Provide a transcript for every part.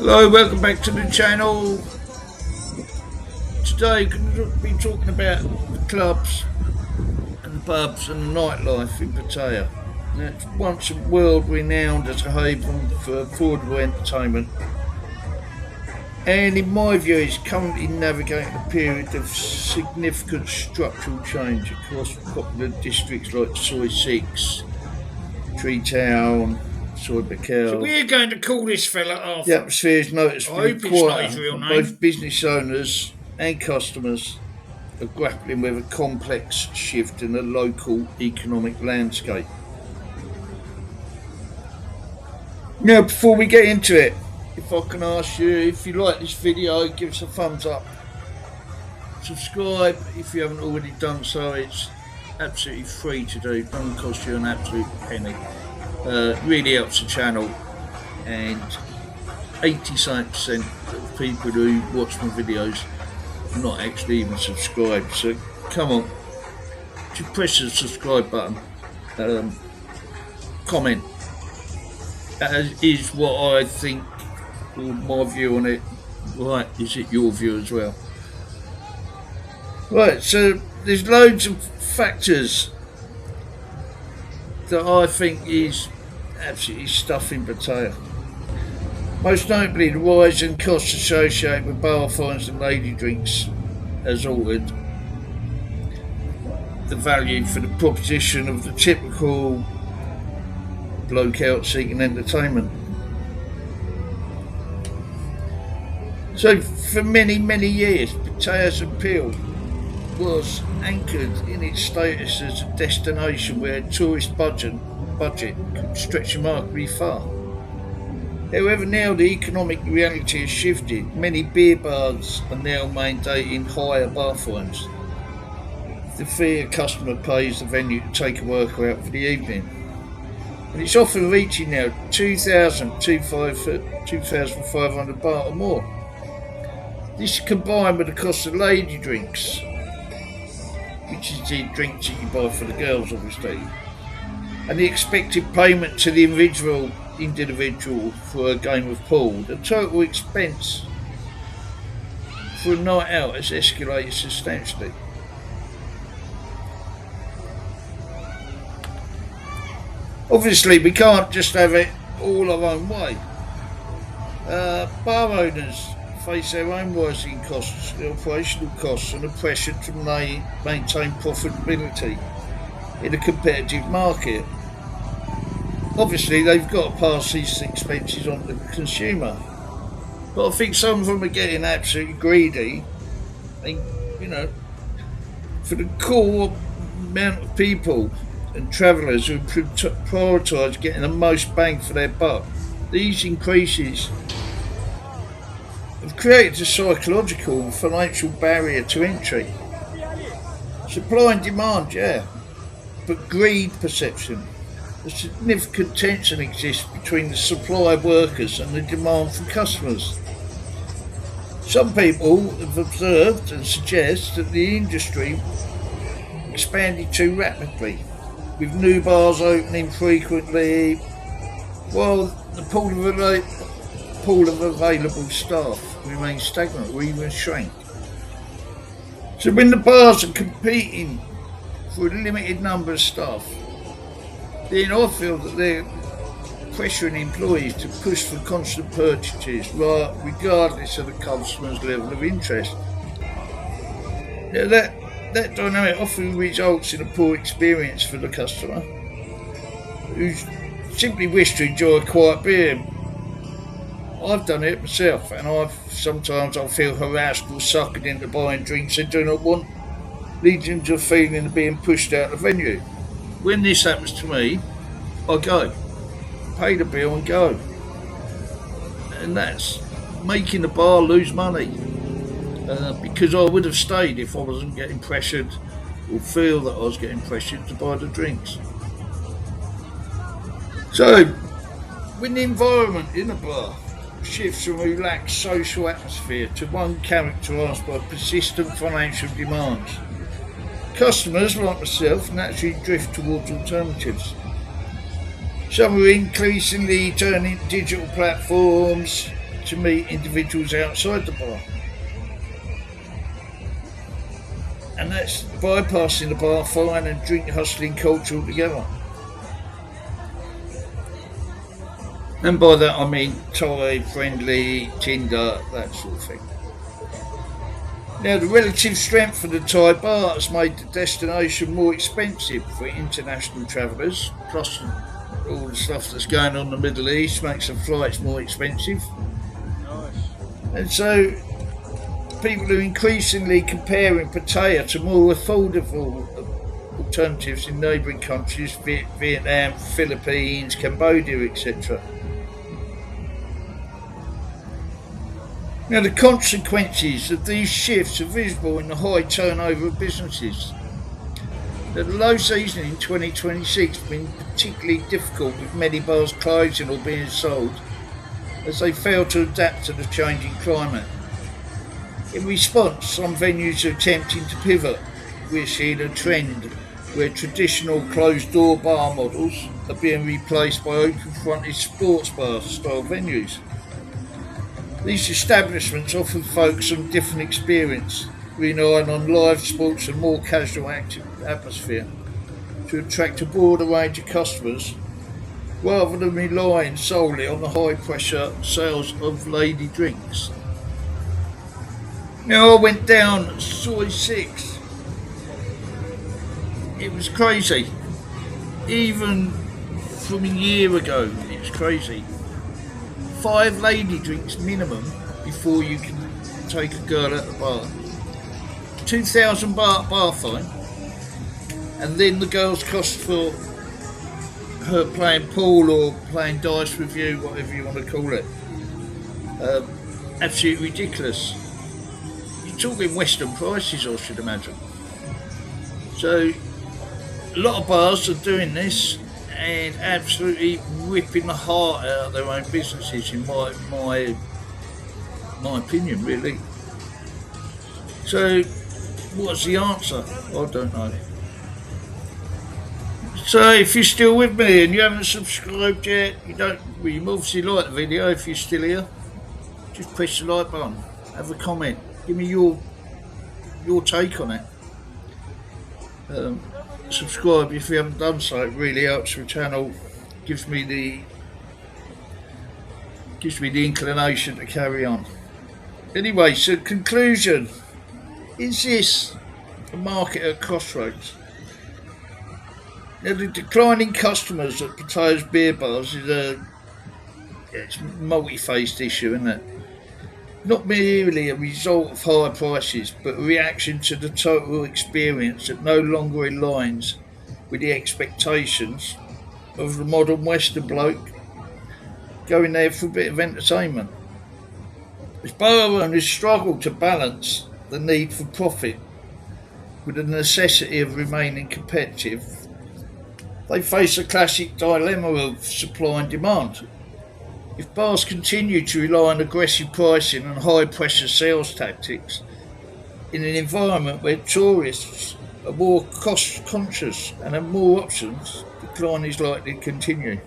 Hello, welcome back to the channel. Today we're going to be talking about the clubs and the pubs and the nightlife in Pattaya. Now, it's once a world renowned as a haven for affordable entertainment, and in my view is currently navigating a period of significant structural change across popular districts like Soi 6, Tree Town, So we're going to call this fella Arthur. The atmosphere is noticeably quieter, and both business owners and customers are grappling with a complex shift in the local economic landscape. Now, before we get into it, if I can ask you, if you like this video, give us a thumbs up. Subscribe if you haven't already done so. It's absolutely free to do. It doesn't cost you an absolute penny. Really helps the channel, and 87% of people who watch my videos are not actually even subscribed. So come on, just press the subscribe button, comment. That is what I think, or my view on it. Right, is it your view as well? Right, so there's loads of factors that I think is absolutely stuffing Pattaya. Most notably, the rise in costs associated with bar fines and lady drinks has altered the value for the proposition of the typical bloke out seeking entertainment. So for many years, Pattaya's appeal was anchored in its status as a destination where a tourist budget could stretch remarkably far. However, now the economic reality has shifted. Many beer bars are now mandating higher bar fines. The fee a customer pays the venue to take a worker out for the evening, and it's often reaching now 2,500 baht or more. This is combined with the cost of lady drinks, which is the drinks that you buy for the girls, obviously, and the expected payment to the individual for a game of pool. The total expense for a night out has escalated substantially. Obviously, we can't just have it all our own way. Bar owners face their own rising costs, the operational costs, and the pressure to maintain profitability in a competitive market. Obviously, they've got to pass these expenses on to the consumer, but I think some of them are getting absolutely greedy. And, for the core amount of people and travellers who prioritise getting the most bang for their buck, these increases have created a psychological and financial barrier to entry. Supply and demand, yeah, but greed perception. A significant tension exists between the supply of workers and the demand from customers. Some people have observed and suggest that the industry expanded too rapidly, with new bars opening frequently, while the pool of available staff remains stagnant or even shrank. So when the bars are competing for a limited number of staff, then I feel that they're pressuring employees to push for constant purchases, regardless of the customer's level of interest. Now that dynamic often results in a poor experience for the customer, who simply wish to enjoy a quiet beer. I've done it myself, and sometimes I feel harassed or suckered into buying drinks I do not want, leading to a feeling of being pushed out of the venue. When this happens to me, I go, pay the bill and go. And that's making the bar lose money, because I would have stayed if I wasn't getting pressured or feel that I was getting pressured to buy the drinks. So, when the environment in a bar shifts from a relaxed social atmosphere to one characterised by persistent financial demands, customers like myself naturally drift towards alternatives. Some are increasingly turning to digital platforms, to meet individuals outside the bar. And that's bypassing the bar fine and drink hustling culture altogether. And by that I mean Thai, friendly, Tinder, that sort of thing. Now, the relative strength of the Thai bar has made the destination more expensive for international travellers, plus all the stuff that's going on in the Middle East makes the flights more expensive. And so people are increasingly comparing Pattaya to more affordable alternatives in neighbouring countries, Vietnam, Philippines, Cambodia, etc. Now, the consequences of these shifts are visible in the high turnover of businesses. Now, the low season in 2026 has been particularly difficult, with many bars closing or being sold as they fail to adapt to the changing climate. In response, some venues are attempting to pivot. We're seeing a trend where traditional closed-door bar models are being replaced by open-fronted sports bar-style venues. These establishments often focus on different experience, relying on live sports and more casual active atmosphere to attract a broader range of customers, rather than relying solely on the high-pressure sales of lady drinks. Now, I went down Soy 6. It was crazy. Even from a year ago, it was crazy. 5 lady drinks minimum before you can take a girl at the bar. 2,000 baht bar fine, and then the girl's cost for her playing pool or playing dice with you, whatever you want to call it. Absolutely ridiculous. You're talking Western prices, I should imagine. So a lot of bars are doing this and absolutely ripping the heart out of their own businesses, in my opinion, really. So what's the answer? I don't know. So if you're still with me and you haven't subscribed yet, you obviously like the video. If you're still here, just press the like button, have a comment, give me your take on it. Subscribe if you haven't done so. It really helps the channel, gives me the inclination to carry on. Anyway, so conclusion: is this a market at crossroads? Now, the declining customers at Pattaya's beer bars is it's a multi-faced issue, isn't it? Not merely a result of higher prices, but a reaction to the total experience that no longer aligns with the expectations of the modern Western bloke going there for a bit of entertainment. As bar owners struggle to balance the need for profit with the necessity of remaining competitive, they face a classic dilemma of supply and demand. If bars continue to rely on aggressive pricing and high-pressure sales tactics in an environment where tourists are more cost-conscious and have more options, decline is likely to continue.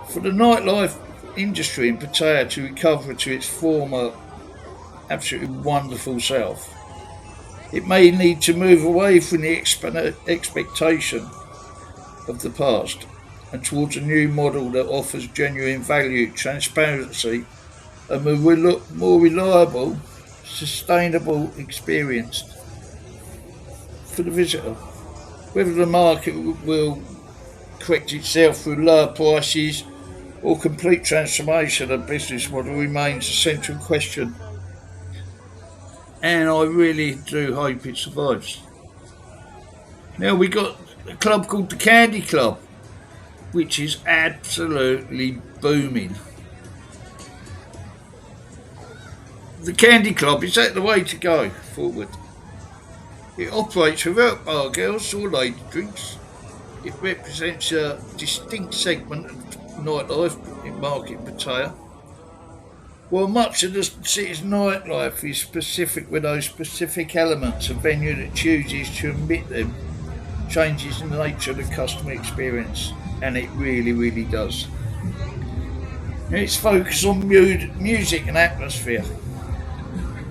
For the nightlife industry in Pattaya to recover to its former absolutely wonderful self, it may need to move away from the expectation of the past and towards a new model that offers genuine value, transparency, and a more reliable, sustainable experience for the visitor. Whether the market will correct itself through lower prices or complete transformation of the business model remains a central question, and I really do hope it survives. Now, we got a club called the Candy Club, which is absolutely booming. The Candy Club, is that the way to go forward? It operates without bar girls or lady drinks. It represents a distinct segment of nightlife in market Pattaya. While much of the city's nightlife is specific with those specific elements, a venue that chooses to omit them changes the nature of the customer experience, and it really, really does. And its focus on music and atmosphere.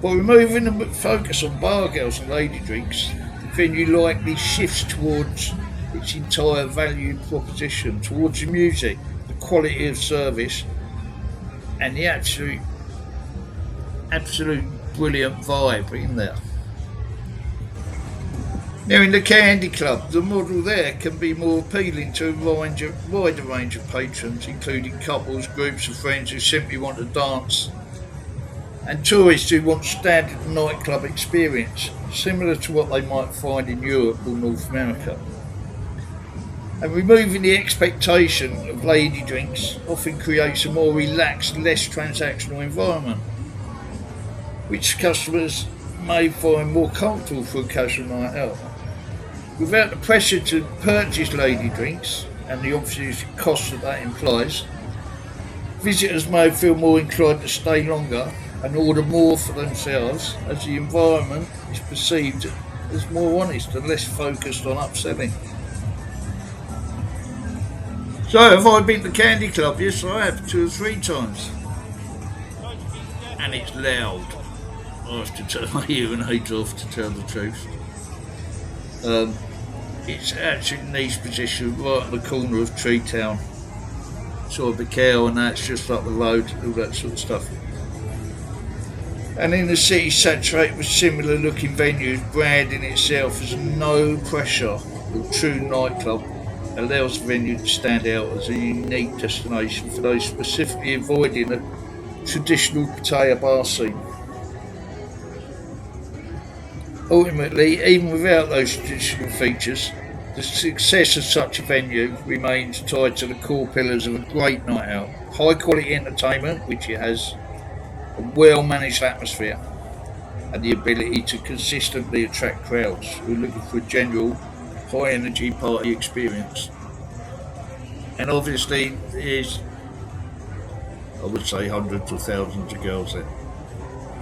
By removing the focus on bar girls and lady drinks, the venue likely shifts towards its entire value proposition, towards the music, the quality of service, and the absolute brilliant vibe in there. Now in the Candy Club, the model there can be more appealing to a wider range of patrons, including couples, groups of friends who simply want to dance, and tourists who want standard nightclub experience, similar to what they might find in Europe or North America. And removing the expectation of lady drinks often creates a more relaxed, less transactional environment, which customers may find more comfortable for a casual night out. Without the pressure to purchase lady drinks and the obvious cost that implies, visitors may feel more inclined to stay longer and order more for themselves, as the environment is perceived as more honest and less focused on upselling. So, have I been to the Candy Club? Yes, I have, 2 or 3 times. And it's loud. I have to turn my hearing aids off, to tell the truth. It's actually in East position, right at the corner of Tree Town. Sort of Bacau, and that's just up the road, all that sort of stuff. And in the city saturated with similar looking venues, branding itself as a no pressure or true nightclub allows the venue to stand out as a unique destination for those specifically avoiding a traditional Pattaya bar scene. Ultimately, even without those traditional features, the success of such a venue remains tied to the core pillars of a great night out: high quality entertainment, which it has, a well managed atmosphere, and the ability to consistently attract crowds who are looking for a general high energy party experience. And obviously there's, I would say, hundreds or thousands of girls there.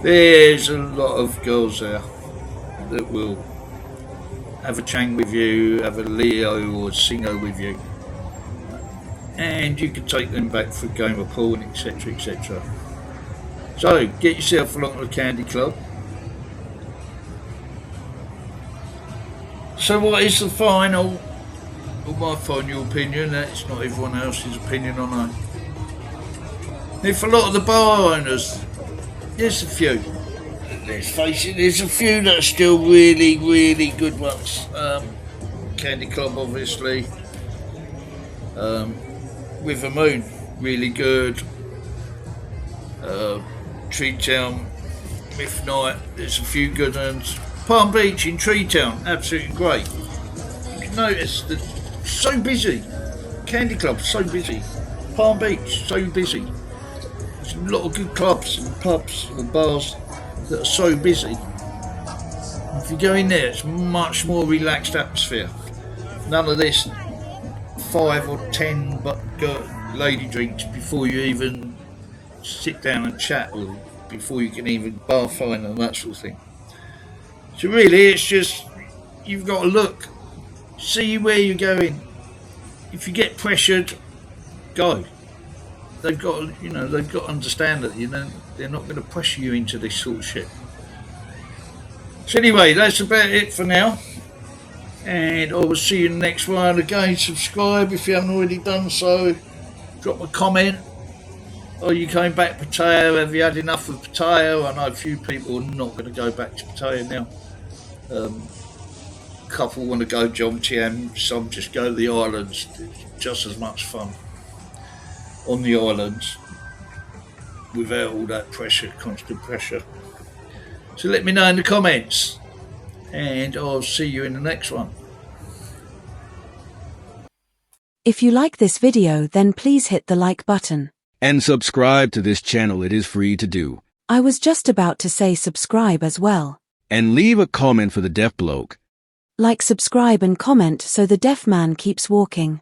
There's a lot of girls there that will have a chang with you, have a Leo or a Singo with you, and you can take them back for a game of pool, and etc, etc. So get yourself along to the Candy Club. So what is the final, or my final opinion? That's not everyone else's opinion, I know. If a lot of the bar owners, there's a few, let's face it, there's a few that are still really, really good ones. Candy Club, obviously. River Moon, really good. Tree Town, Myth Night, there's a few good ones. Palm Beach in Tree Town, absolutely great. You can notice that it's so busy. Candy Club, so busy. Palm Beach, so busy. There's a lot of good clubs and pubs or bars that are so busy. If you go in there, it's much more relaxed atmosphere. None of this 5 or 10 lady drinks before you even sit down and chat, or before you can even bar fine and that sort of thing. So really, it's just, you've got to look, see where you're going. If you get pressured, go. They've got to understand that, they're not going to pressure you into this sort of shit. So anyway, that's about it for now, and I will see you in the next one. Again, subscribe if you haven't already done so. Drop a comment. Are you coming back to Pattaya? Have you had enough of Pattaya? I know a few people are not going to go back to Pattaya now. A couple want to go Jomtien, some just go to the islands. It's just as much fun on the islands without all that pressure, constant pressure. So let me know in the comments, and I'll see you in the next one. If you like this video, then please hit the like button. And subscribe to this channel, it is free to do. I was just about to say subscribe as well. And leave a comment for the deaf bloke. Like, subscribe and comment so the deaf man keeps walking.